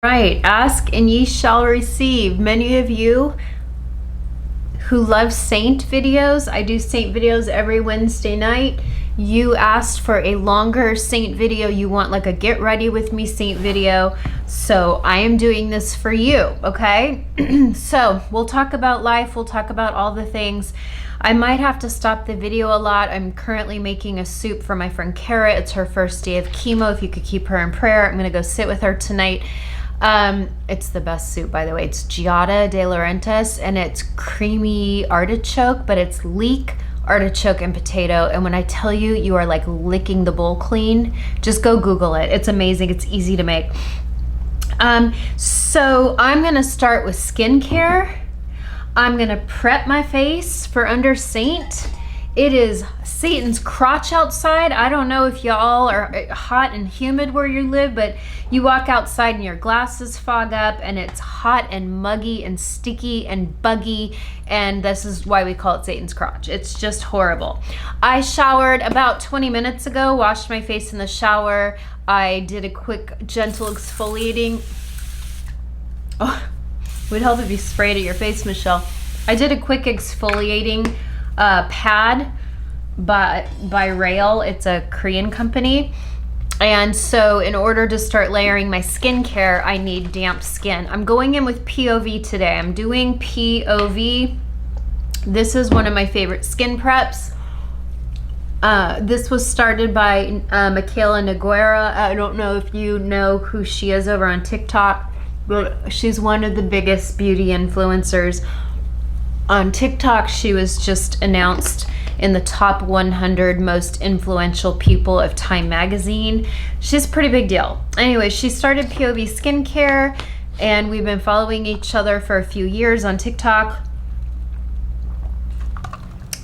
Right, ask and ye shall receive. Many of you who love Seint videos, I do Seint videos every Wednesday night. You asked for a longer Seint video. You want like a get ready with me Seint video. So I am doing this for you, okay? So we'll talk about life. We'll talk about all the things. I might have to stop the video a lot. I'm currently making a soup for my friend Kara. It's her first day of chemo. If you could keep her in prayer, I'm gonna go sit with her tonight. It's the best soup, by the way. It's Giada de Laurentiis, and it's creamy artichoke, but it's leek, artichoke, and potato. And when I tell you, you are like licking the bowl clean, just go Google it. It's amazing. It's easy to make. So I'm gonna start with skincare. I'm gonna prep my face for under Seint. It is Satan's crotch outside. I don't know if y'all are hot and humid where you live, but you walk outside and your glasses fog up and it's hot and muggy and sticky and buggy, and this is why we call it Satan's crotch. It's just horrible. I showered about 20 minutes ago, washed my face in the shower. I did a quick gentle exfoliating. Oh, it would help if you sprayed at your face, Michelle. I did a quick exfoliating pad by Rail. It's a Korean company. And so in order to start layering my skincare, I need damp skin. I'm going in with POV today. I'm doing POV. This is one of my favorite skin preps. This was started by Michaela Noguera. I don't know if you know who she is over on TikTok, but she's one of the biggest beauty influencers on TikTok. She was just announced in the top 100 most influential people of Time magazine. She's a pretty big deal. Anyway, she started POV Skincare, and we've been following each other for a few years on TikTok.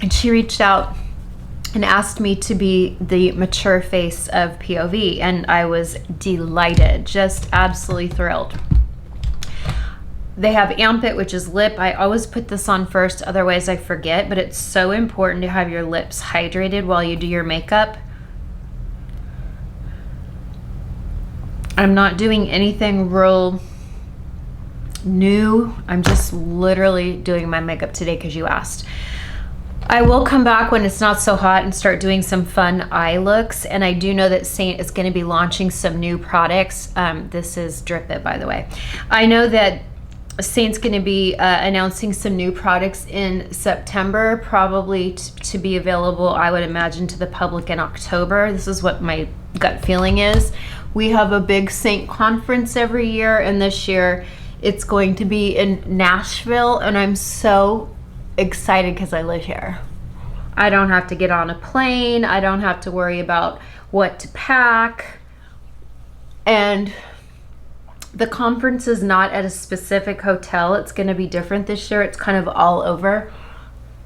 And she reached out and asked me to be the mature face of POV, and I was delighted, just absolutely thrilled. They have Amp It, which is lip. I always put this on first, otherwise I forget, but it's so important to have your lips hydrated while you do your makeup. I'm not doing anything real new. I'm just literally doing my makeup today because you asked. I will come back when it's not so hot and start doing some fun eye looks. And I do know that Seint is going to be launching some new products. This is Drip It, by the way. I know that Seint's going to be announcing some new products in September, probably to be available, I would imagine, to the public in October. This is what my gut feeling is. We have a big Seint conference every year, and this year it's going to be in Nashville, and I'm so excited because I live here. I don't have to get on a plane. I don't have to worry about what to pack. And the conference is not at a specific hotel. It's going to be different this year. It's kind of all over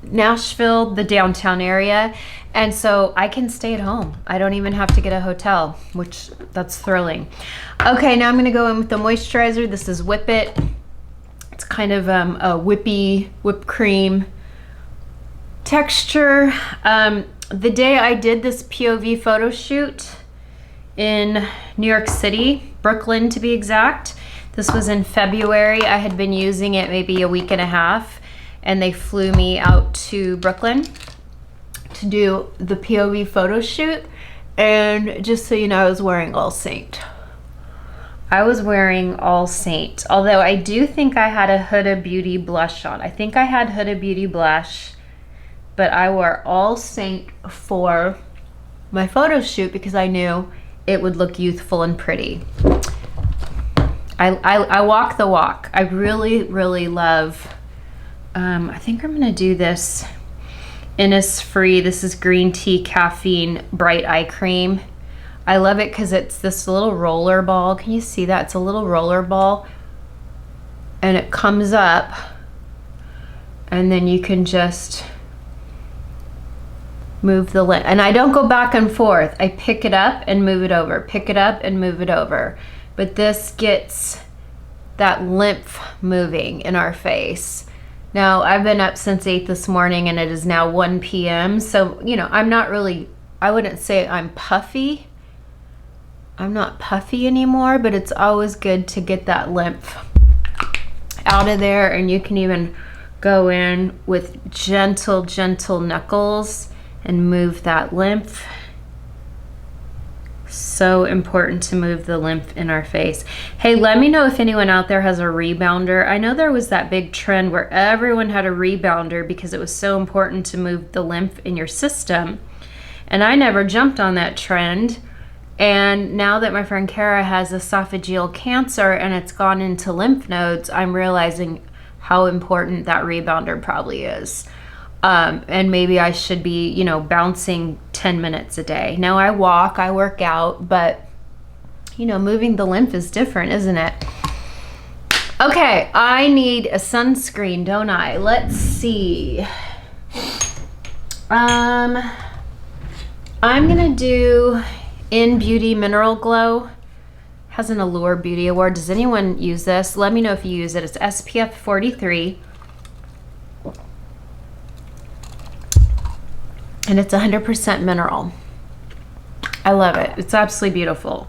Nashville, the downtown area. And so I can stay at home. I don't even have to get a hotel, which that's thrilling. Okay, now I'm going to go in with the moisturizer. This is Whip It. It's kind of a whipped cream texture. The day I did this POV photo shoot in New York City, Brooklyn to be exact. This was in February. I had been using it maybe a week and a half, and they flew me out to Brooklyn to do the POV photo shoot. And just so you know, I was wearing all Seint. I was wearing all Seint, although I do think I had a Huda Beauty blush on. I think I had Huda Beauty blush, but I wore all Seint for my photo shoot because I knew it would look youthful and pretty. I walk the walk. I really, really love, I think I'm gonna do this Innisfree. This is green tea caffeine bright eye cream. I love it because it's this little roller ball. Can you see that? It's a little roller ball, and it comes up, and then you can just move the lid. And I don't go back and forth. I pick it up and move it over, pick it up and move it over. But this gets that lymph moving in our face. Now, I've been up since 8 this morning, and it is now 1 p.m. So, you know, I'm not really, I wouldn't say I'm puffy. I'm not puffy anymore, but it's always good to get that lymph out of there. And you can even go in with gentle, gentle knuckles and move that lymph. So important to move the lymph in our face. Hey, let me know if anyone out there has a rebounder. I know there was that big trend where everyone had a rebounder because it was so important to move the lymph in your system. And I never jumped on that trend. And now that my friend Kara has esophageal cancer and it's gone into lymph nodes, I'm realizing how important that rebounder probably is. And maybe I should be, you know, bouncing 10 minutes a day. Now I walk, I work out, but you know, moving the lymph is different, isn't it? Okay, I need a sunscreen, don't I? Let's see. I'm gonna do In Beauty Mineral Glow. Has an Allure Beauty Award. Does anyone use this? Let me know if you use it. It's SPF 43. And it's 100% mineral. I love it. It's absolutely beautiful.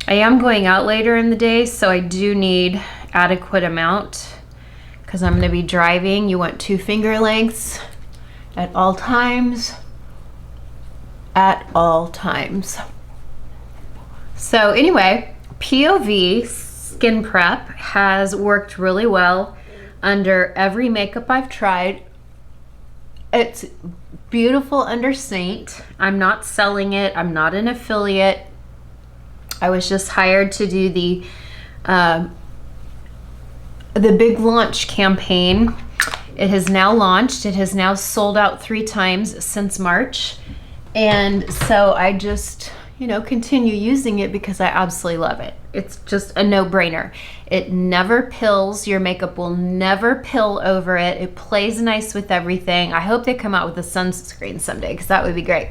I am going out later in the day, so I do need adequate amount because I'm going to be driving. You want 2 finger lengths at all times. At all times. So anyway, POV Skin Prep has worked really well under every makeup I've tried. It's beautiful under Seint. I'm not selling it. I'm not an affiliate. I was just hired to do the big launch campaign. It has now launched. It has now sold out 3 times since March. And so I just, you know, continue using it because I absolutely love it. It's just a no-brainer. It never pills. Your makeup will never pill over it. It plays nice with everything. I hope they come out with a sunscreen someday because that would be great.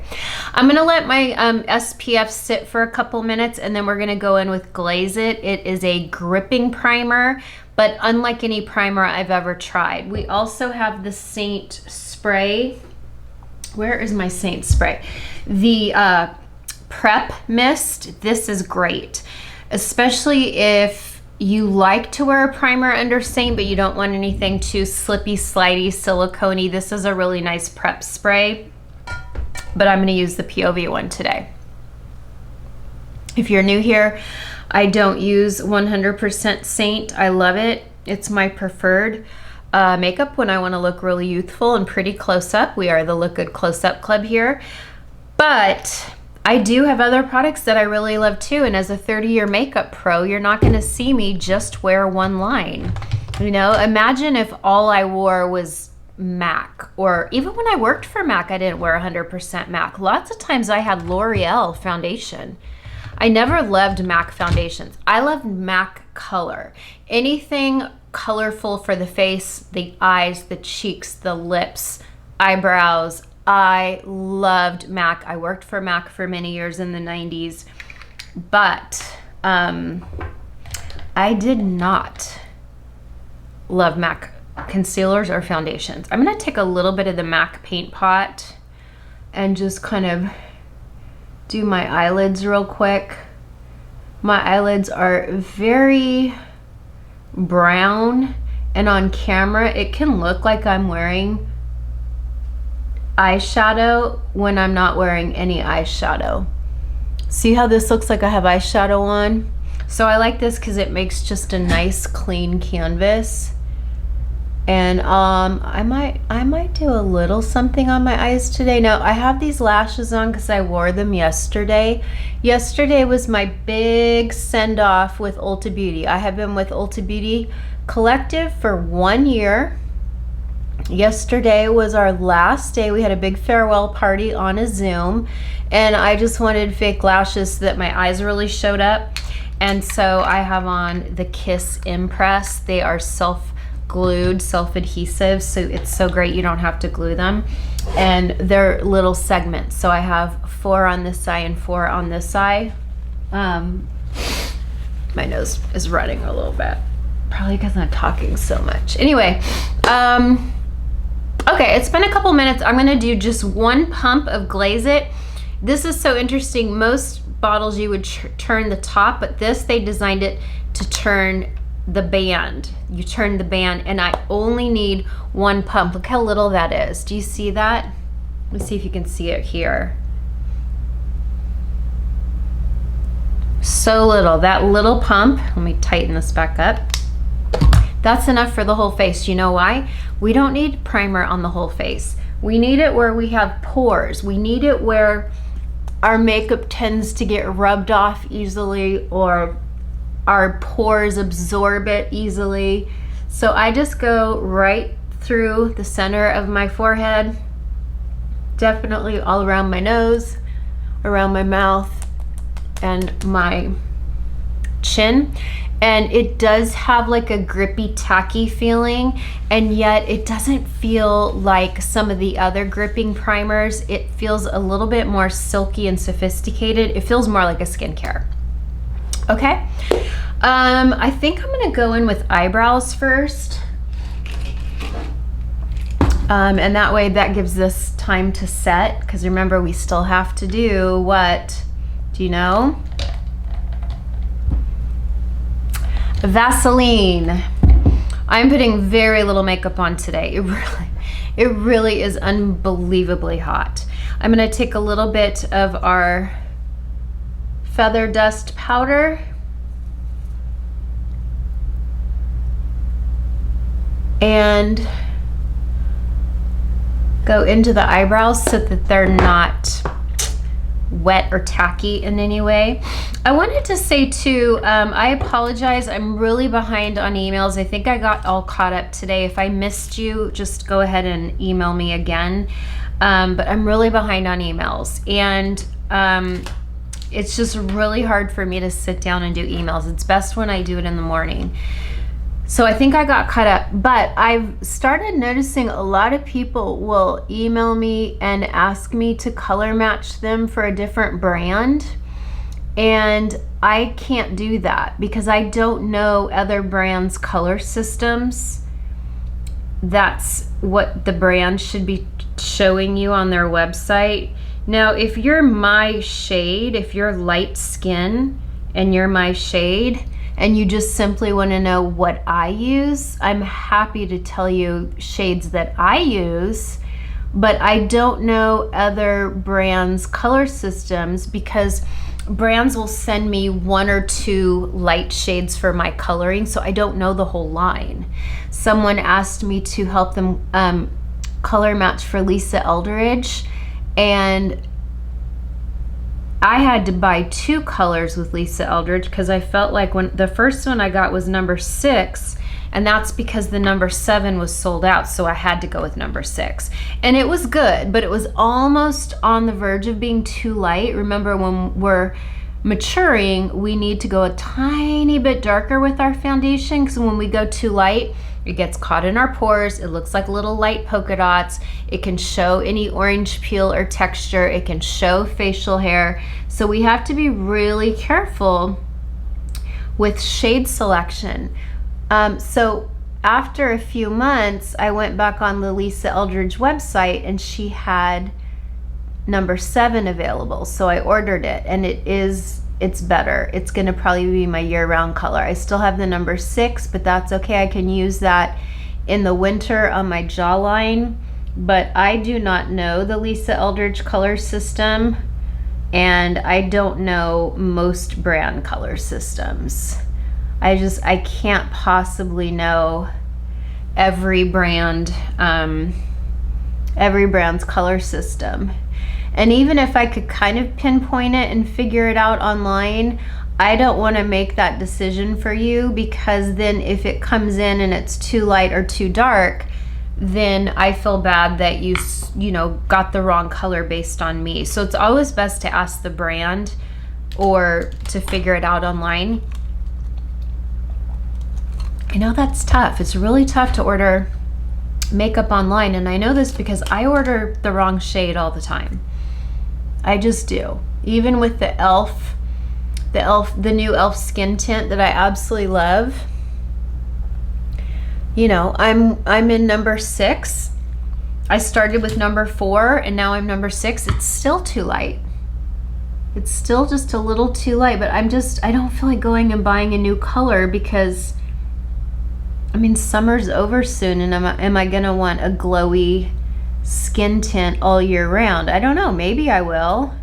I'm gonna let my SPF sit for a couple minutes and then we're gonna go in with Glaze It. It is a gripping primer, but unlike any primer I've ever tried. We also have the Seint spray. Where is my Seint spray? The Prep Mist. This is great, especially if you like to wear a primer under Seint, but you don't want anything too slippy, slidey, silicone-y. This is a really nice prep spray, but I'm gonna use the POV one today. If you're new here, I don't use 100% Seint. I love it. It's my preferred makeup when I wanna look really youthful and pretty close up. We are the Look Good Close Up Club here, but I do have other products that I really love too, and as a 30-year makeup pro, you're not gonna see me just wear one line. You know, imagine if all I wore was MAC, or even when I worked for MAC, I didn't wear 100% MAC. Lots of times I had L'Oreal foundation. I never loved MAC foundations. I loved MAC color. Anything colorful for the face, the eyes, the cheeks, the lips, eyebrows. I loved MAC. I worked for MAC for many years in the 90s, but I did not love MAC concealers or foundations. I'm gonna take a little bit of the MAC paint pot and just kind of do my eyelids real quick. My eyelids are very brown, and on camera it can look like I'm wearing eyeshadow when I'm not wearing any eyeshadow. See how this looks like I have eyeshadow on? So I like this because it makes just a nice clean canvas. And I might do a little something on my eyes today. Now I have these lashes on because I wore them yesterday. Yesterday was my big send off with Ulta Beauty. I have been with Ulta Beauty Collective for 1 year. Yesterday was our last day. We had a big farewell party on a Zoom, and I just wanted fake lashes so that my eyes really showed up. And so I have on the Kiss Impress. They are self-glued, self-adhesive, so it's so great you don't have to glue them. And they're little segments. So I have 4 on this side and 4 on this side. My nose is running a little bit. Probably because I'm talking so much. Anyway, okay, it's been a couple minutes. I'm gonna do just 1 pump of Glaze It. This is so interesting. Most bottles you would turn the top, but this, they designed it to turn the band. You turn the band, and I only need one pump. Look how little that is. Do you see that? Let's see if you can see it here. So little. That little pump, let me tighten this back up. That's enough for the whole face. You know why? We don't need primer on the whole face. We need it where we have pores. We need it where our makeup tends to get rubbed off easily, or our pores absorb it easily. So I just go right through the center of my forehead, definitely all around my nose, around my mouth, and my chin. And it does have like a grippy, tacky feeling, and yet it doesn't feel like some of the other gripping primers. It feels a little bit more silky and sophisticated. It feels more like a skincare. Okay, I think I'm gonna go in with eyebrows first. And that way that gives this time to set, because remember, we still have to do what? Do you know? Vaseline. I'm putting very little makeup on today. It really is unbelievably hot. I'm gonna take a little bit of our feather dust powder and go into the eyebrows so that they're not wet or tacky in any way. I wanted to say too, I apologize, I'm really behind on emails. I think I got all caught up today. If I missed you, just go ahead and email me again. But I'm really behind on emails, and it's just really hard for me to sit down and do emails. It's best when I do it in the morning. So I think I got caught up, but I've started noticing a lot of people will email me and ask me to color match them for a different brand. And I can't do that because I don't know other brands' color systems. That's what the brand should be showing you on their website. Now, if you're my shade, if you're light skin and you're my shade, and you just simply want to know what I use, I'm happy to tell you shades that I use, but I don't know other brands' color systems because brands will send me 1 or 2 light shades for my coloring, so I don't know the whole line. Someone asked me to help them color match for Lisa Eldridge, and I had to buy 2 colors with Lisa Eldridge because I felt like when the first one I got was number 6, and that's because the number 7 was sold out, so I had to go with number 6. And it was good, but it was almost on the verge of being too light. Remember, when we're maturing, we need to go a tiny bit darker with our foundation, because when we go too light, it gets caught in our pores. It looks like little light polka dots. It can show any orange peel or texture. It can show facial hair. So we have to be really careful with shade selection. So after a few months, I went back on the Lisa Eldridge website, and she had number 7 available. So I ordered it, and it's better. It's gonna probably be my year-round color. I still have the number 6, but that's okay. I can use that in the winter on my jawline, but I do not know the Lisa Eldridge color system, and I don't know most brand color systems. I can't possibly know every brand's color system. And even if I could kind of pinpoint it and figure it out online, I don't want to make that decision for you, because then if it comes in and it's too light or too dark, then I feel bad that you got the wrong color based on me. So it's always best to ask the brand or to figure it out online. I know that's tough. It's really tough to order makeup online, and I know this because I order the wrong shade all the time. I just do. Even with the new e.l.f. skin tint that I absolutely love. You know, I'm in number 6. I started with number 4 and now I'm number 6. It's still too light. It's still just a little too light, but I don't feel like going and buying a new color because, I mean, summer's over soon, and am I gonna want a glowy skin tint all year round? I don't know, maybe I will.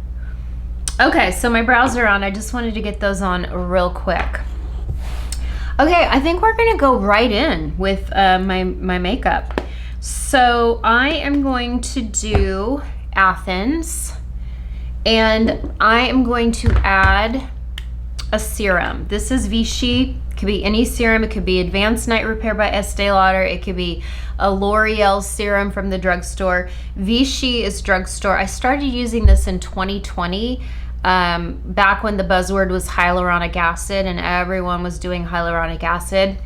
Okay, so my brows are on. I just wanted to get those on real quick. Okay, I think we're gonna go right in with my makeup. So I am going to do Athens, and I am going to add a serum. This is Vichy. It could be any serum. It could be Advanced Night Repair by Estee Lauder. It could be a L'Oreal serum from the drugstore. Vichy is drugstore. I started using this in 2020, back when the buzzword was hyaluronic acid and everyone was doing hyaluronic acid.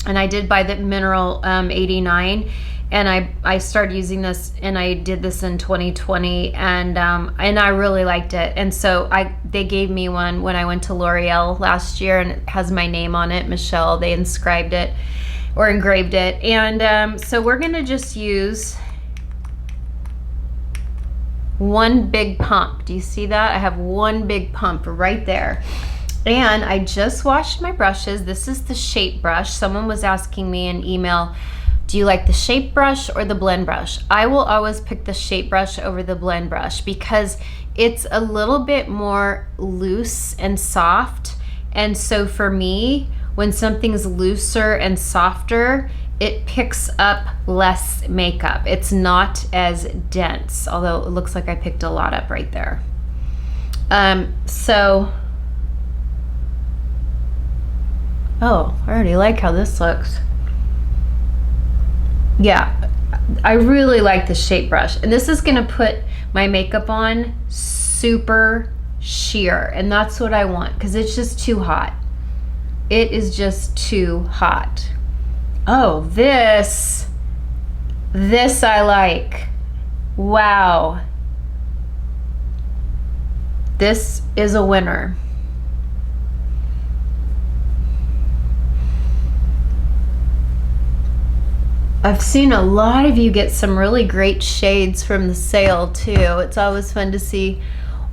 And I did buy the Mineral 89, and I started using this, and I did this in 2020, and I really liked it. And so they gave me one when I went to L'Oreal last year, and it has my name on it, Michelle. They inscribed it or engraved it. And so we're gonna just use one big pump. Do you see that? I have one big pump right there. And I just washed my brushes. This is the shape brush. Someone was asking me in email, do you like the shape brush or the blend brush? I will always pick the shape brush over the blend brush because it's a little bit more loose and soft. And so for me, when something's looser and softer, it picks up less makeup. It's not as dense, although it looks like I picked a lot up right there. Oh, I already like how this looks. Yeah, I really like the shape brush. And this is gonna put my makeup on super sheer, and that's what I want because it's just too hot. It is just too hot. Oh, this I like. Wow. This is a winner. I've seen a lot of you get some really great shades from the sale too. It's always fun to see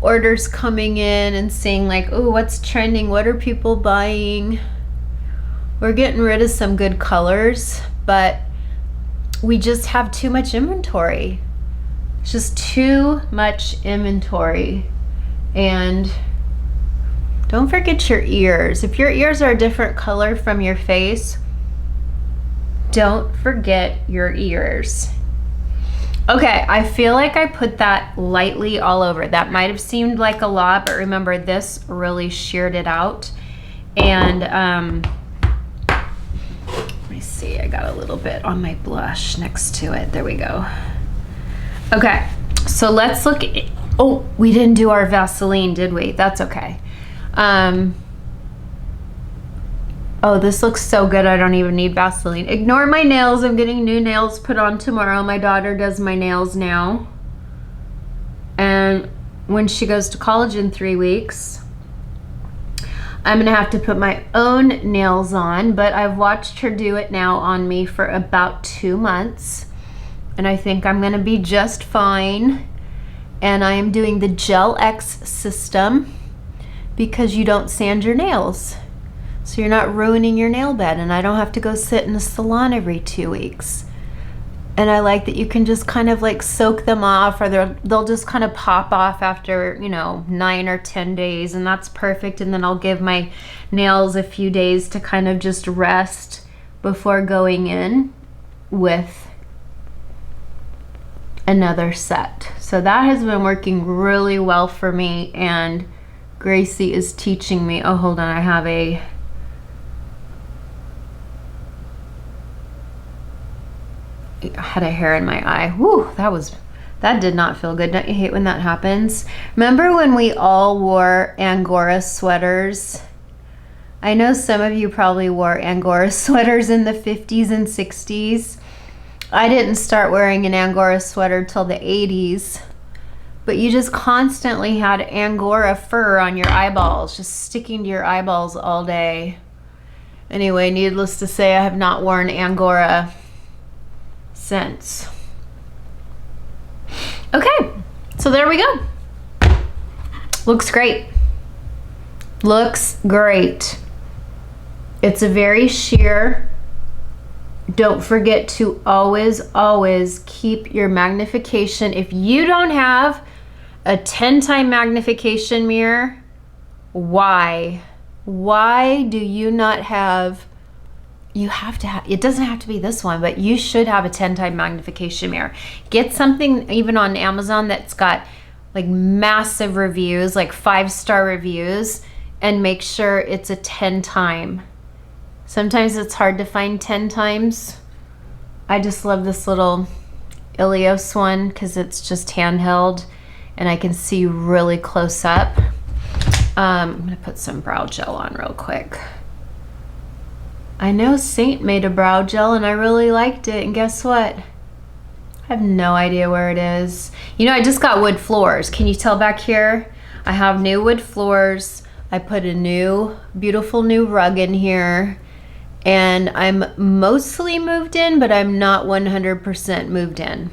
orders coming in and seeing like, oh, what's trending? What are people buying? We're getting rid of some good colors, but we just have too much inventory. It's just too much inventory. And don't forget your ears. If your ears are a different color from your face, don't forget your ears. Okay, I feel like I put that lightly all over. That might have seemed like a lot, but remember, this really sheared it out. And let me see, I got a little bit on my blush next to it. There we go. Okay, so let's look at, oh, we didn't do our Vaseline, did we? That's okay. Oh, this looks so good. I don't even need Vaseline. Ignore my nails. I'm getting new nails put on tomorrow. My daughter does my nails now. And when she goes to college in 3 weeks, I'm gonna have to put my own nails on, but I've watched her do it now on me for about 2 months. And I think I'm gonna be just fine. And I am doing the Gel X system because you don't sand your nails. So you're not ruining your nail bed, and I don't have to go sit in a salon every 2 weeks. And I like that you can just kind of like soak them off, or they'll just kind of pop off after, 9 or 10 days, and that's perfect. And then I'll give my nails a few days to kind of just rest before going in with another set. So that has been working really well for me, and Gracie is teaching me. Oh, hold on, I had a hair in my eye. Whew, that did not feel good. Don't you hate when that happens? Remember when we all wore Angora sweaters? I know some of you probably wore Angora sweaters in the 50s and 60s. I didn't start wearing an Angora sweater till the 80s, but you just constantly had Angora fur on your eyeballs, just sticking to your eyeballs all day. Anyway, needless to say, I have not worn Angora since. Okay, so there we go. Looks great. Looks great. It's a very sheer. Don't forget to always keep your magnification. If you don't have a 10-time magnification mirror, why do you not have, you have to have, it doesn't have to be this one, but you should have a 10-time magnification mirror. Get something even on Amazon that's got like massive reviews, like 5-star reviews, and make sure it's a 10-time. Sometimes it's hard to find 10 times. I just love this little Ilios one because it's just handheld and I can see really close up. I'm gonna put some brow gel on real quick. I know Seint made a brow gel and I really liked it, and guess what? I have no idea where it is. You know, I just got wood floors. Can you tell back here? I have new wood floors. I put a new, beautiful new rug in here. And I'm mostly moved in, but I'm not 100% moved in.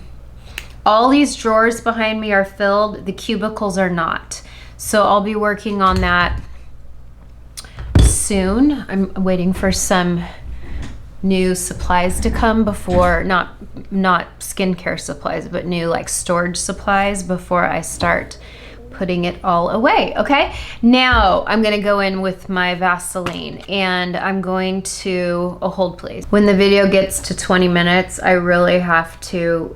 All these drawers behind me are filled. The cubicles are not. So I'll be working on that soon. I'm waiting for some new supplies to come before, not skincare supplies, but new like storage supplies before I start putting it all away. Okay, now I'm gonna go in with my Vaseline and I'm going to, oh, hold please. When the video gets to 20 minutes, I really have to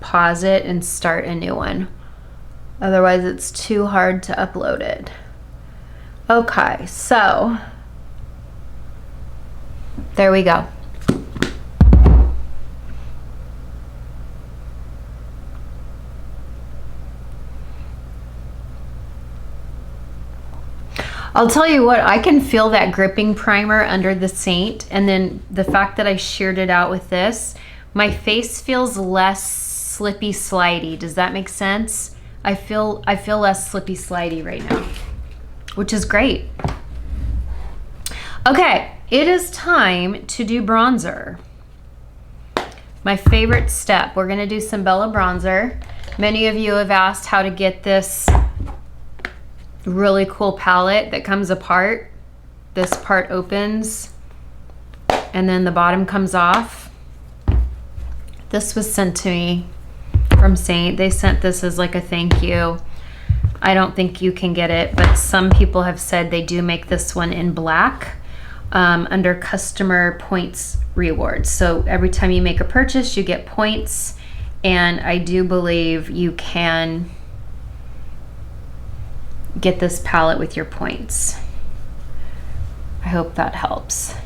pause it and start a new one. Otherwise it's too hard to upload it. Okay, so there we go. I'll tell you what, I can feel that gripping primer under the Seint, and then the fact that I sheared it out with this, my face feels less slippy slidey. Does that make sense? I feel less slippy slidey right now, which is great. Okay, it is time to do bronzer. My favorite step. We're gonna do some Bella bronzer. Many of you have asked how to get this really cool palette that comes apart. This part opens and then the bottom comes off. This was sent to me from Seint. They sent this as like a thank you. I don't think you can get it, but some people have said they do make this one in black under customer points rewards. So every time you make a purchase, you get points, and I do believe you can get this palette with your points. I hope that helps.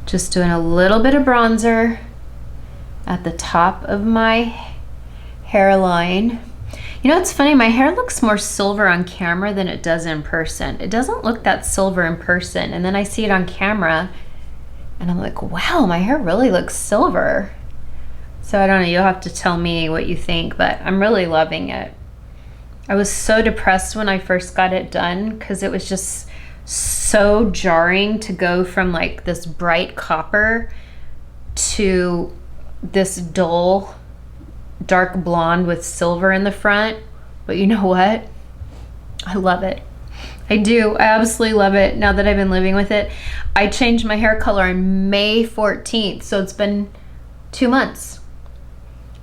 Just doing a little bit of bronzer at the top of my hairline. You know, it's funny, my hair looks more silver on camera than it does in person. It doesn't look that silver in person, and then I see it on camera and I'm like, wow, my hair really looks silver. So I don't know, you'll have to tell me what you think, but I'm really loving it. I was so depressed when I first got it done because it was just so jarring to go from like this bright copper to this dull dark blonde with silver in the front. But you know what? I love it. I do. I absolutely love it now that I've been living with it. I changed my hair color on May 14th, so it's been 2 months.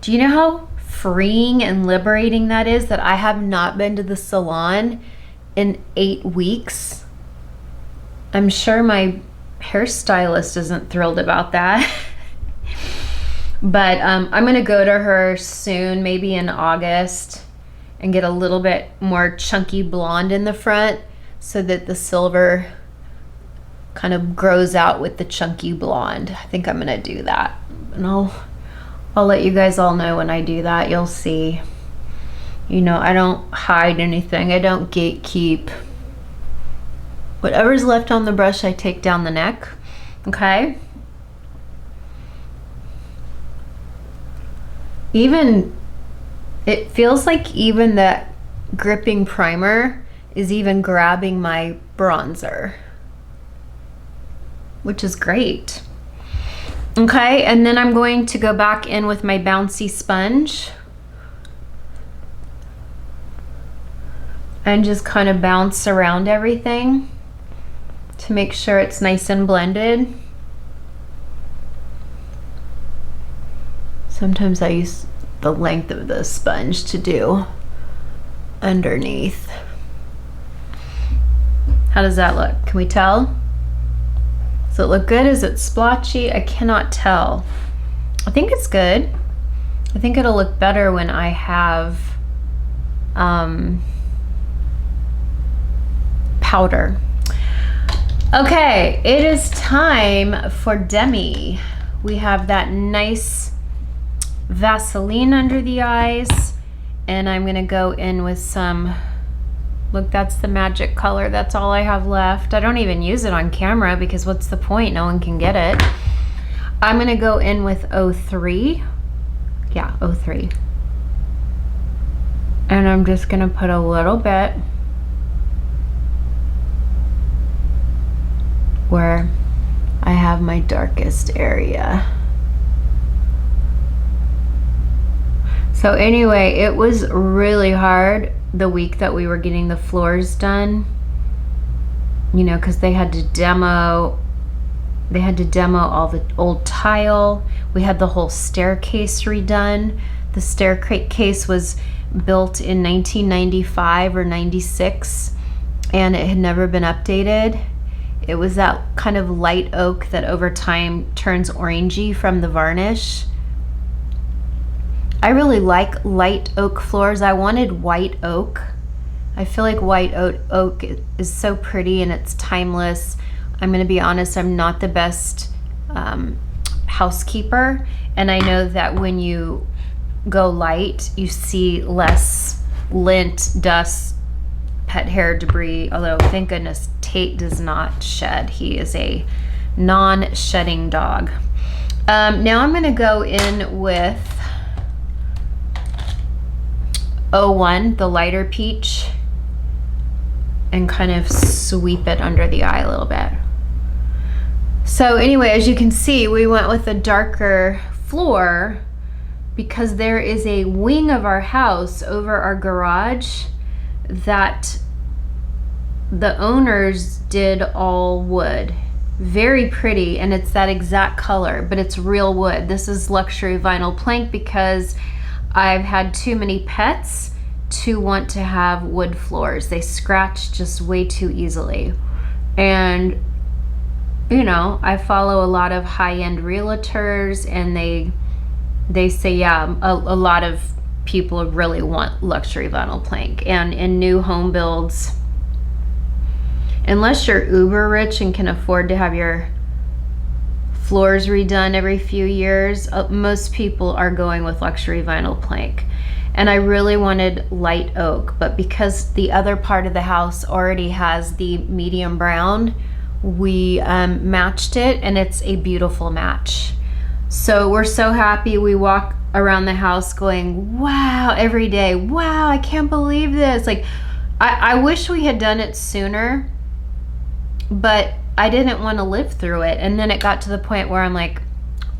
Do you know how freeing and liberating that is, that I have not been to the salon in 8 weeks? I'm sure my hairstylist isn't thrilled about that. But I'm gonna go to her soon, maybe in August, and get a little bit more chunky blonde in the front so that the silver kind of grows out with the chunky blonde. I think I'm gonna do that, and I'll let you guys all know when I do that. You'll see. You know, I don't hide anything. I don't gatekeep. Whatever's left on the brush, I take down the neck. Okay? Even, it feels like even that gripping primer is even grabbing my bronzer, which is great. Okay, and then I'm going to go back in with my bouncy sponge. and just kind of bounce around everything to make sure it's nice and blended. Sometimes I use the length of the sponge to do underneath. How does that look? Can we tell? Does it look good? Is it splotchy? I cannot tell. I think it's good. I think it'll look better when I have powder. Okay, it is time for Demi. We have that nice Vaseline under the eyes, and I'm gonna go in with some, look, that's the magic color. That's all I have left. I don't even use it on camera because what's the point? No one can get it. I'm gonna go in with 03. Yeah, 03. And I'm just gonna put a little bit where I have my darkest area. So anyway, it was really hard the week that we were getting the floors done, you know, because they had to demo all the old tile. We had the whole staircase redone. The staircase was built in 1995 or 96, and it had never been updated. It was that kind of light oak that over time turns orangey from the varnish. I really like light oak floors. I wanted white oak. I feel like white oak is so pretty and it's timeless. I'm gonna be honest, I'm not the best housekeeper, and I know that when you go light, you see less lint, dust, pet hair, debris, although thank goodness Tate does not shed. He is a non-shedding dog. Now I'm gonna go in with 01, the lighter peach, and kind of sweep it under the eye a little bit. So anyway, as you can see, we went with a darker floor because there is a wing of our house over our garage that the owners did all wood. Very pretty, and it's that exact color, but it's real wood. This is luxury vinyl plank because I've had too many pets to want to have wood floors. They scratch just way too easily. And you know, I follow a lot of high-end realtors, and they say, yeah, a lot of people really want luxury vinyl plank. And in new home builds, unless you're uber rich and can afford to have your floors redone every few years, most people are going with luxury vinyl plank. And I really wanted light oak, but because the other part of the house already has the medium brown, we matched it, and it's a beautiful match. So we're so happy. We walk around the house going, wow, every day. Wow, I can't believe this. Like, I wish we had done it sooner, but I didn't want to live through it. And then it got to the point where I'm like,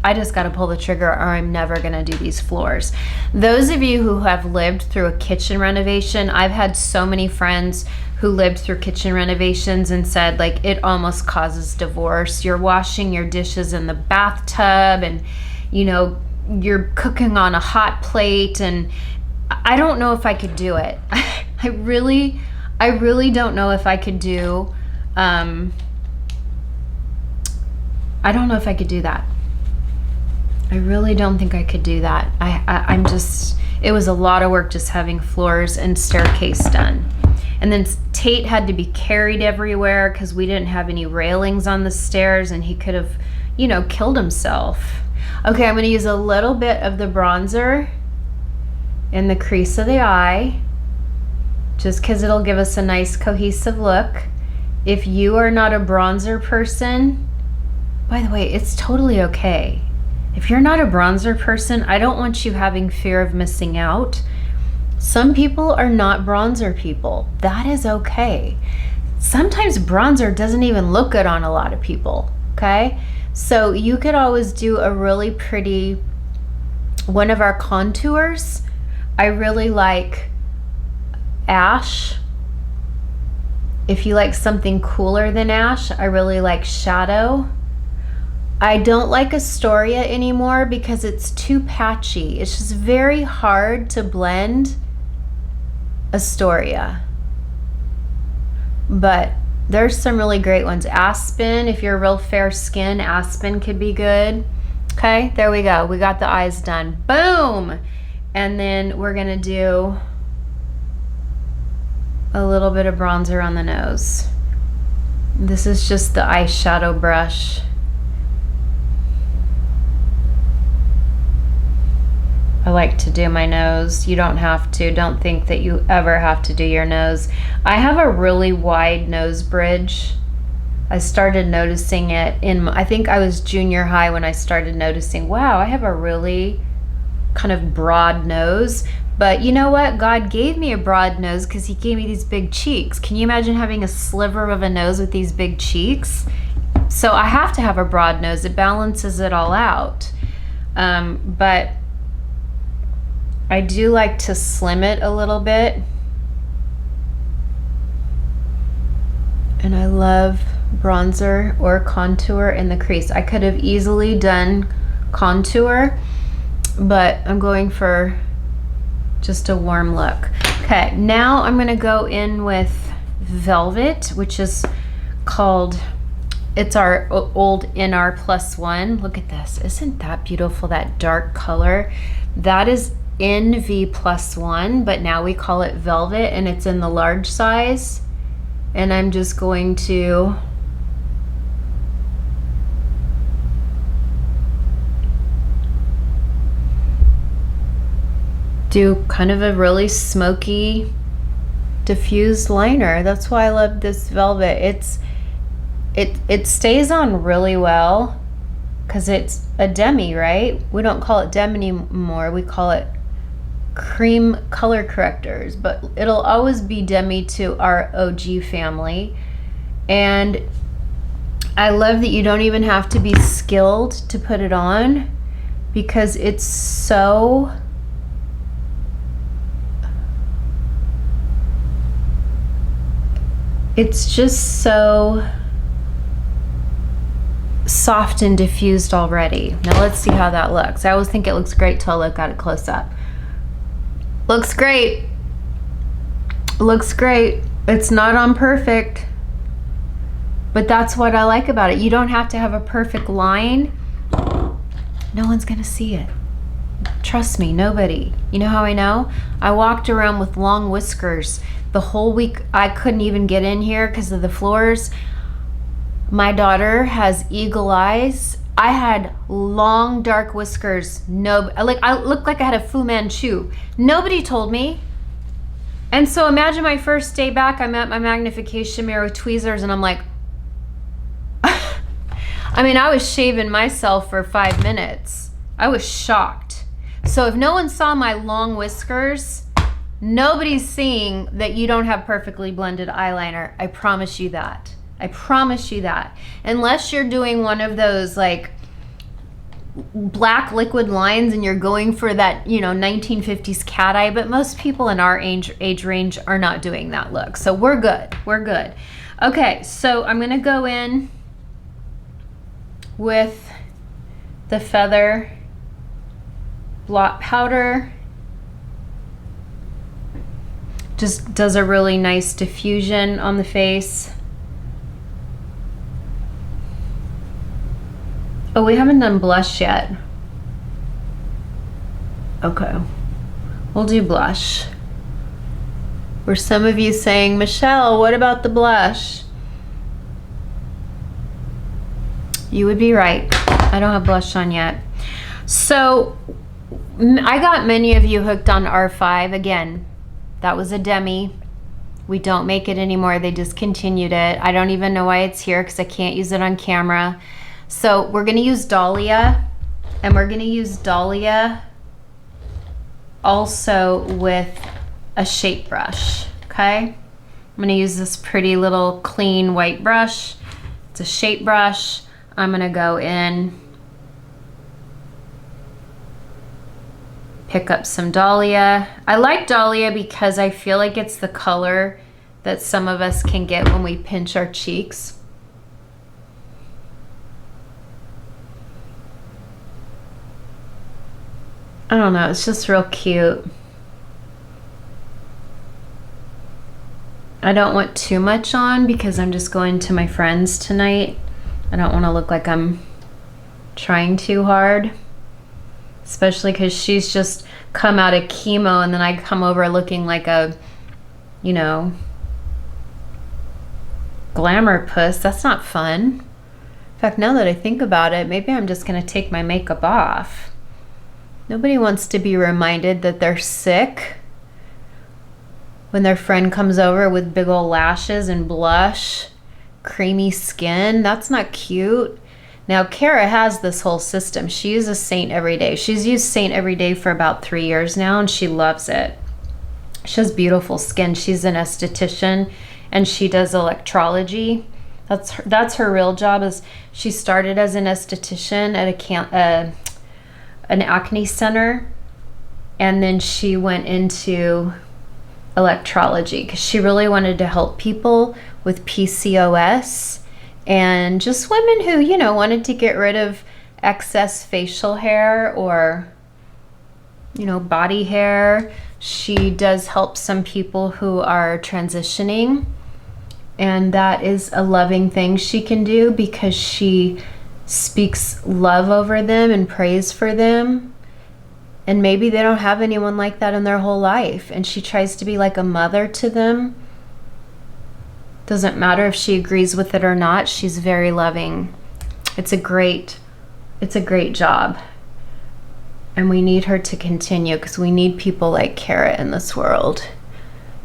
I just got to pull the trigger or I'm never going to do these floors. Those of you who have lived through a kitchen renovation, I've had so many friends who lived through kitchen renovations and said, like, it almost causes divorce. You're washing your dishes in the bathtub, and you know, you're cooking on a hot plate, and I don't know if I could do it. I really don't know if I could do I don't know if I could do that. I really don't think I could do that. I'm just, it was a lot of work just having floors and staircase done. And then Tate had to be carried everywhere because we didn't have any railings on the stairs, and he could have, you know, killed himself. Okay, I'm gonna use a little bit of the bronzer in the crease of the eye, just because it'll give us a nice cohesive look. If you are not a bronzer person, by the way, it's totally okay. If you're not a bronzer person, I don't want you having fear of missing out. Some people are not bronzer people. That is okay. Sometimes bronzer doesn't even look good on a lot of people, okay? So you could always do a really pretty, one of our contours, I really like ash If you like something cooler than ash, I really like Shadow. I don't like Astoria anymore because it's too patchy. It's just very hard to blend Astoria. But there's some really great ones. Aspen, if you're real fair skin, Aspen could be good. Okay, there we go. We got the eyes done. Boom! And then we're gonna do a little bit of bronzer on the nose. This is just the eyeshadow brush. I like to do my nose. You don't have to. Don't think that you ever have to do your nose. I have a really wide nose bridge. I started noticing it I think I was junior high when I started noticing, wow, I have a really kind of broad nose. But you know what? God gave me a broad nose because he gave me these big cheeks. Can you imagine having a sliver of a nose with these big cheeks? So I have to have a broad nose. It balances it all out. But I do like to slim it a little bit. And I love bronzer or contour in the crease. I could have easily done contour, but I'm going for just a warm look. Okay, now I'm gonna go in with Velvet, which is called, it's our old NR+1. Look at this, isn't that beautiful, that dark color? That is NV+1, but now we call it Velvet, and it's in the large size. And I'm just going to do kind of a really smoky diffused liner. That's why I love this Velvet. It stays on really well because it's a Demi, right? We don't call it Demi anymore. We call it cream color correctors, but it'll always be Demi to our OG family. And I love that you don't even have to be skilled to put it on because it's so just so soft and diffused already. Now let's see how that looks. I always think it looks great till I look at it close up. Looks great. Looks great. It's not on perfect, but that's what I like about it. You don't have to have a perfect line. No one's gonna see it. Trust me, nobody. You know how I know? I walked around with long whiskers the whole week. I couldn't even get in here because of the floors. My daughter has eagle eyes. I had long dark whiskers. I looked like I had a Fu Manchu. Nobody told me. And so imagine my first day back, I'm at my magnification mirror with tweezers and I'm like, I mean, I was shaving myself for 5 minutes. I was shocked. So if no one saw my long whiskers, nobody's seeing that you don't have perfectly blended eyeliner. I promise you that. I promise you that. Unless you're doing one of those like black liquid lines and you're going for that, 1950s cat eye, but most people in our age range are not doing that look. So we're good. We're good. Okay, so I'm gonna go in with the Feather blot powder. Just does a really nice diffusion on the face. Oh, we haven't done blush yet. Okay, we'll do blush. Were some of you saying, Michelle, what about the blush? You would be right. I don't have blush on yet. So I got many of you hooked on R5. Again, that was a Demi. We don't make it anymore. They discontinued it. I don't even know why it's here because I can't use it on camera. So we're gonna use Dahlia, and we're gonna use Dahlia also with a shape brush, okay? I'm gonna use this pretty little clean white brush. It's a shape brush. I'm gonna go in, pick up some Dahlia. I like Dahlia because I feel like it's the color that some of us can get when we pinch our cheeks. I don't know, it's just real cute. I don't want too much on because I'm just going to my friends tonight. I don't want to look like I'm trying too hard, especially because she's just come out of chemo and then I come over looking like a, you know, glamour puss. That's not fun. In fact, now that I think about it, maybe I'm just going to take my makeup off. Nobody wants to be reminded that they're sick when their friend comes over with big old lashes and blush, creamy skin. That's not cute. Now, Kara has this whole system. She uses Seint every day. She's used Seint every day for about 3 years now, and she loves it. She has beautiful skin. She's an esthetician, and she does electrology. That's her real job. Is she started as an esthetician at an acne center, and then she went into electrology because she really wanted to help people with PCOS and just women who, you know, wanted to get rid of excess facial hair or, you know, body hair. She does help some people who are transitioning, and that is a loving thing she can do because she speaks love over them and praise for them. And maybe they don't have anyone like that in their whole life, and she tries to be like a mother to them. Doesn't matter if she agrees with it or not. She's very loving. It's a great job. And we need her to continue because we need people like Kara in this world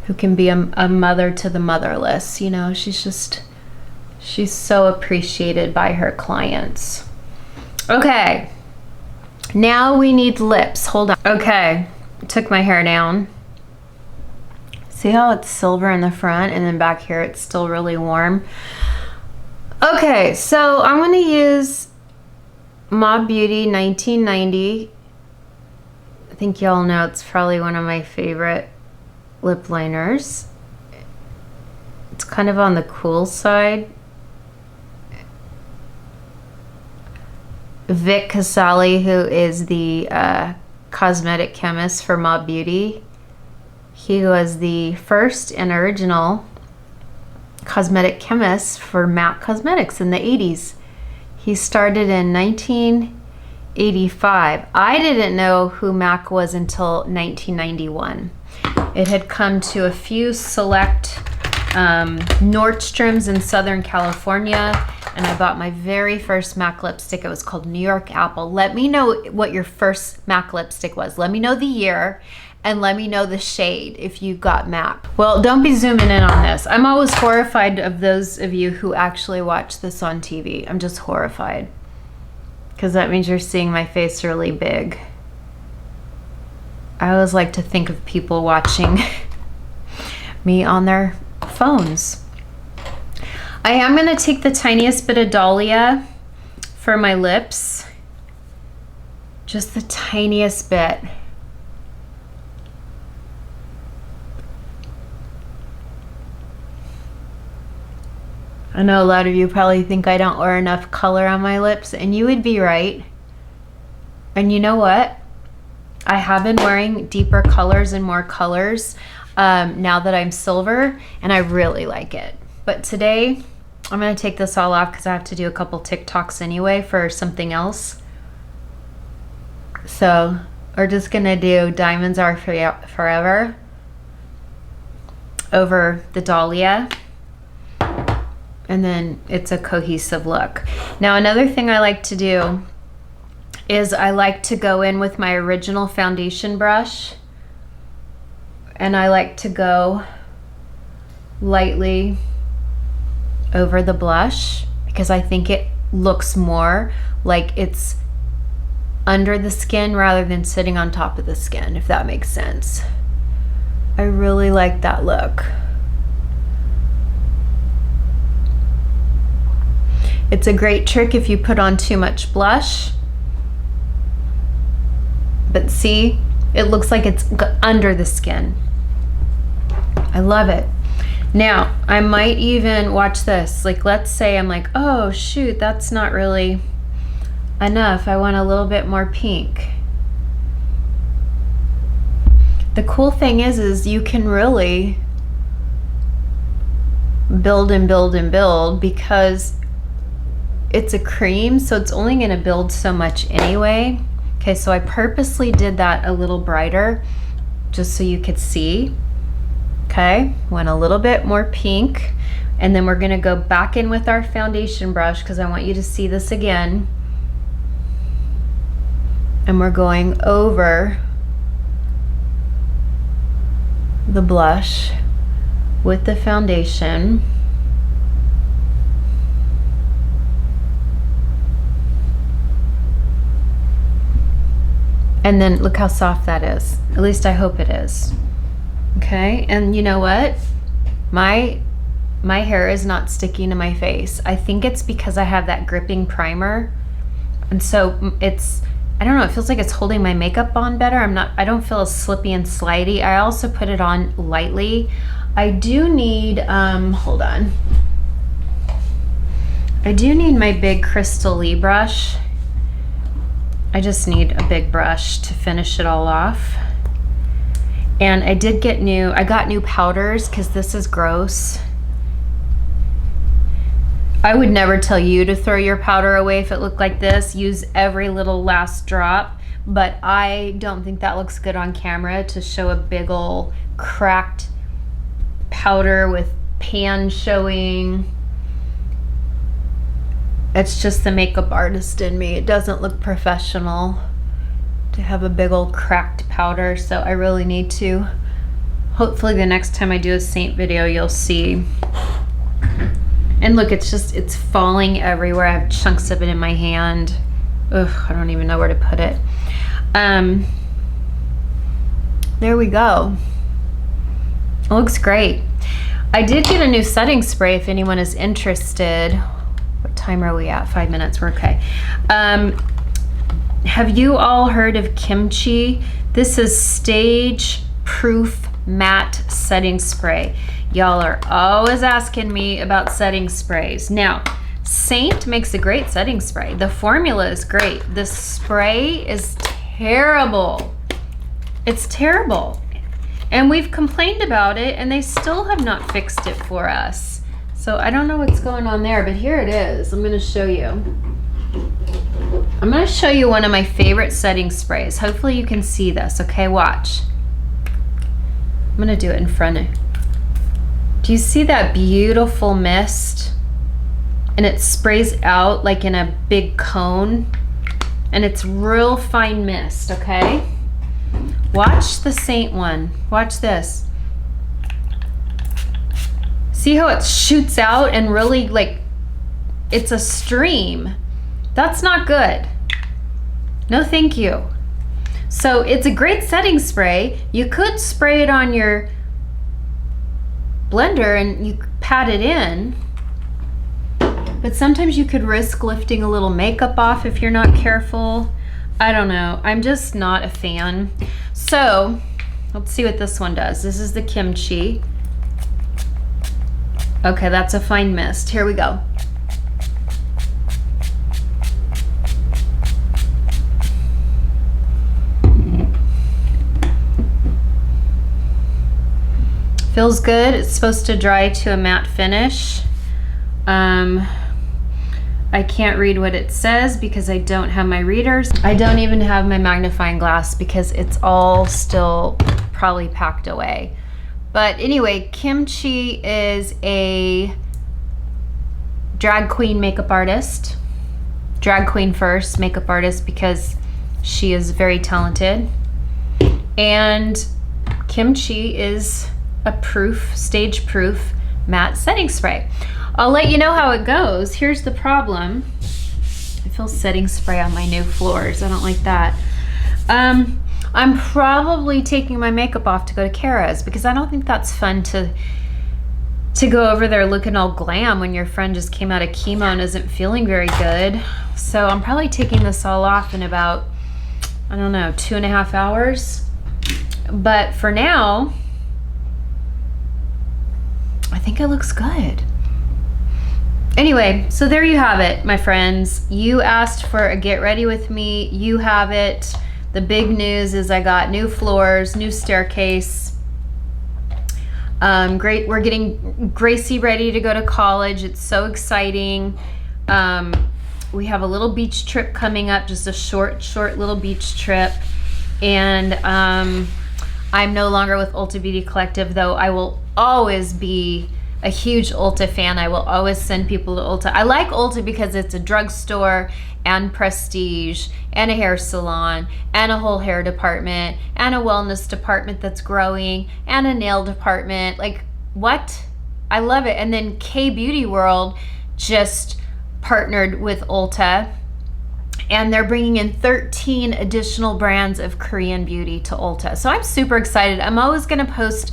who can be a mother to the motherless. You know, she's so appreciated by her clients. Okay. Now we need lips. Hold on. Okay, took my hair down. See how it's silver in the front and then back here it's still really warm? Okay, so I'm going to use Mob Beauty 1990. I think y'all know it's probably one of my favorite lip liners. It's kind of on the cool side. Vic Casali, who is the cosmetic chemist for Mob Beauty, he was the first and original cosmetic chemist for MAC Cosmetics in the 80s. He started in 1985. I didn't know who MAC was until 1991. It had come to a few select Nordstroms in Southern California, and I bought my very first MAC lipstick. It was called New York Apple. Let me know what your first MAC lipstick was. Let me know the year, and let me know the shade if you got MAC. Well, don't be zooming in on this. I'm always horrified of those of you who actually watch this on TV. I'm just horrified because that means you're seeing my face really big. I always like to think of people watching me on their phones. I am going to take the tiniest bit of Dahlia for my lips. Just the tiniest bit. I know a lot of you probably think I don't wear enough color on my lips, and you would be right. And you know what? I have been wearing deeper colors and more colors now that I'm silver, and I really like it. But today, I'm going to take this all off because I have to do a couple TikToks anyway for something else. So we're just going to do Diamonds Are Forever over the Dahlia. And then it's a cohesive look. Now, another thing I like to do is I like to go in with my original foundation brush, and I like to go lightly over the blush because I think it looks more like it's under the skin rather than sitting on top of the skin, if that makes sense. I really like that look. It's a great trick if you put on too much blush. But see, it looks like it's under the skin. I love it. Now, I might even, watch this, like let's say I'm like, oh shoot, that's not really enough. I want a little bit more pink. The cool thing is you can really build and build and build because it's a cream, so it's only gonna build so much anyway. Okay, so I purposely did that a little brighter just so you could see. Okay, went a little bit more pink, and then we're gonna go back in with our foundation brush because I want you to see this again. And we're going over the blush with the foundation. And then look how soft that is. At least I hope it is. Okay, and you know what? My hair is not sticking to my face. I think it's because I have that gripping primer. And so it's, I don't know, it feels like it's holding my makeup on better. I don't feel as slippy and slidey. I also put it on lightly. I do need, hold on. I do need my big Crystal Lee brush. I just need a big brush to finish it all off. And I did get I got new powders because this is gross. I would never tell you to throw your powder away if it looked like this. Use every little last drop, but I don't think that looks good on camera to show a big ol' cracked powder with pan showing. It's just the makeup artist in me. It doesn't look professional to have a big old cracked powder, so I really need to. Hopefully the next time I do a Seint video, you'll see. And look, it's falling everywhere. I have chunks of it in my hand. Ugh, I don't even know where to put it. There we go. It looks great. I did get a new setting spray if anyone is interested. What time are we at? 5 minutes, we're okay. Have you all heard of Kimchi? This is Stage Proof Matte Setting Spray. Y'all are always asking me about setting sprays. Now, Seint makes a great setting spray. The formula is great. The spray is terrible. It's terrible. And we've complained about it and they still have not fixed it for us. So I don't know what's going on there, but here it is. I'm gonna show you. I'm gonna show you one of my favorite setting sprays. Hopefully you can see this, okay? Watch. I'm gonna do it in front of you. Do you see that beautiful mist? And it sprays out like in a big cone. And it's real fine mist, okay? Watch the Seint one. Watch this. See how it shoots out and really like, it's a stream. That's not good. No, thank you. So it's a great setting spray. You could spray it on your blender and you pat it in, but sometimes you could risk lifting a little makeup off if you're not careful. I don't know. I'm just not a fan. So let's see what this one does. This is the Kimchi. Okay, that's a fine mist. Here we go. Feels good. It's supposed to dry to a matte finish. I can't read what it says because I don't have my readers. I don't even have my magnifying glass because it's all still probably packed away. But anyway, Kimchi is a drag queen makeup artist. Drag queen first, makeup artist, because she is very talented. And Kimchi is a stage proof matte setting spray. I'll let you know how it goes. Here's the problem. I feel setting spray on my new floors. I don't like that. I'm probably taking my makeup off to go to Kara's because I don't think that's fun to go over there looking all glam when your friend just came out of chemo and isn't feeling very good. So I'm probably taking this all off in about, I don't know, 2.5 hours. But for now, I think it looks good. Anyway, so there you have it, my friends. You asked for a get ready with me. You have it. The big news is I got new floors, new staircase. Great. We're getting Gracie ready to go to college. It's so exciting. We have a little beach trip coming up, just a short little beach trip. And I'm no longer with Ulta Beauty Collective, though I will always be a huge Ulta fan. I will always send people to Ulta. I like Ulta because it's a drugstore and prestige and a hair salon and a whole hair department and a wellness department that's growing and a nail department. Like, what? I love it. And then K Beauty World just partnered with Ulta, and they're bringing in 13 additional brands of Korean beauty to Ulta. So I'm super excited. I'm always going to post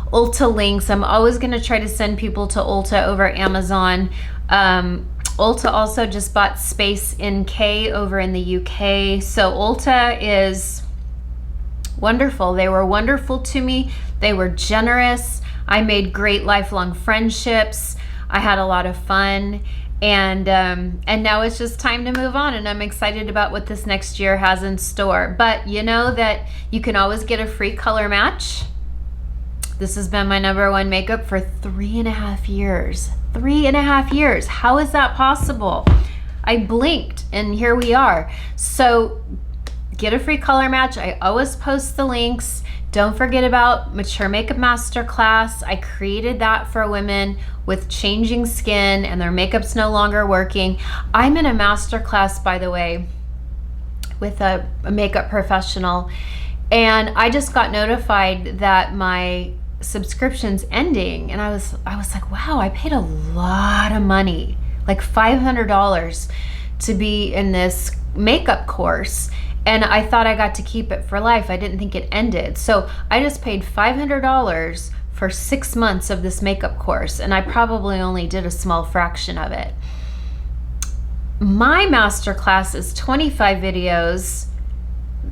Ulta links. I'm always going to try to send people to Ulta over Amazon. Ulta also just bought Space NK over in the UK. So Ulta is wonderful. They were wonderful to me. They were generous. I made great lifelong friendships. I had a lot of fun. And now it's just time to move on, and I'm excited about what this next year has in store. But you know that you can always get a free color match. This has been my #1 makeup for 3.5 years. 3.5 years. How is that possible? I blinked and here we are. So get a free color match. I always post the links. Don't forget about Mature Makeup Masterclass. I created that for women with changing skin and their makeup's no longer working. I'm in a masterclass, by the way, with a makeup professional, and I just got notified that my subscription's ending, and I was like, wow, I paid a lot of money, like $500 to be in this makeup course, and I thought I got to keep it for life. I didn't think it ended. So I just paid $500 for 6 months of this makeup course, and I probably only did a small fraction of it. My masterclass is 25 videos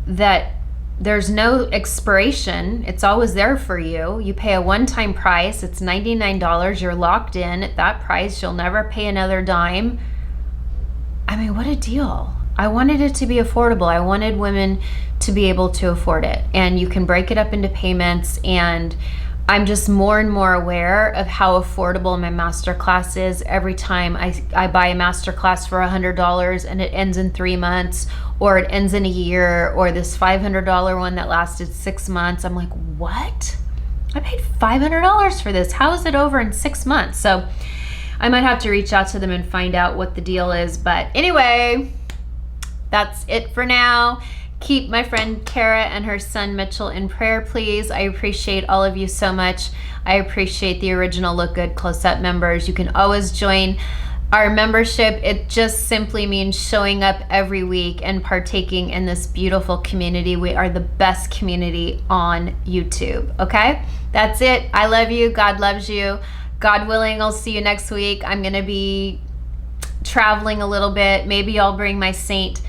that there's no expiration. It's always there for you. You pay a one-time price. It's $99. You're locked in at that price. You'll never pay another dime. I mean, what a deal. I wanted it to be affordable. I wanted women to be able to afford it. And you can break it up into payments, and I'm just more and more aware of how affordable my masterclass is. Every time I buy a masterclass for $100 and it ends in 3 months, or it ends in a year, or this $500 one that lasted 6 months, I'm like, what? I paid $500 for this. How is it over in 6 months? So I might have to reach out to them and find out what the deal is. But anyway, that's it for now. Keep my friend Kara and her son Mitchell in prayer, please. I appreciate all of you so much. I appreciate the original Look Good Close-Up members. You can always join our membership. It just simply means showing up every week and partaking in this beautiful community. We are the best community on YouTube, okay? That's it. I love you. God loves you. God willing, I'll see you next week. I'm going to be traveling a little bit. Maybe I'll bring my Saint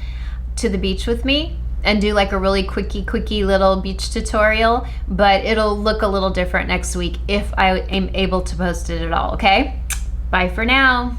to the beach with me and do like a really quickie little beach tutorial, but it'll look a little different next week if I am able to post it at all, okay? Bye for now.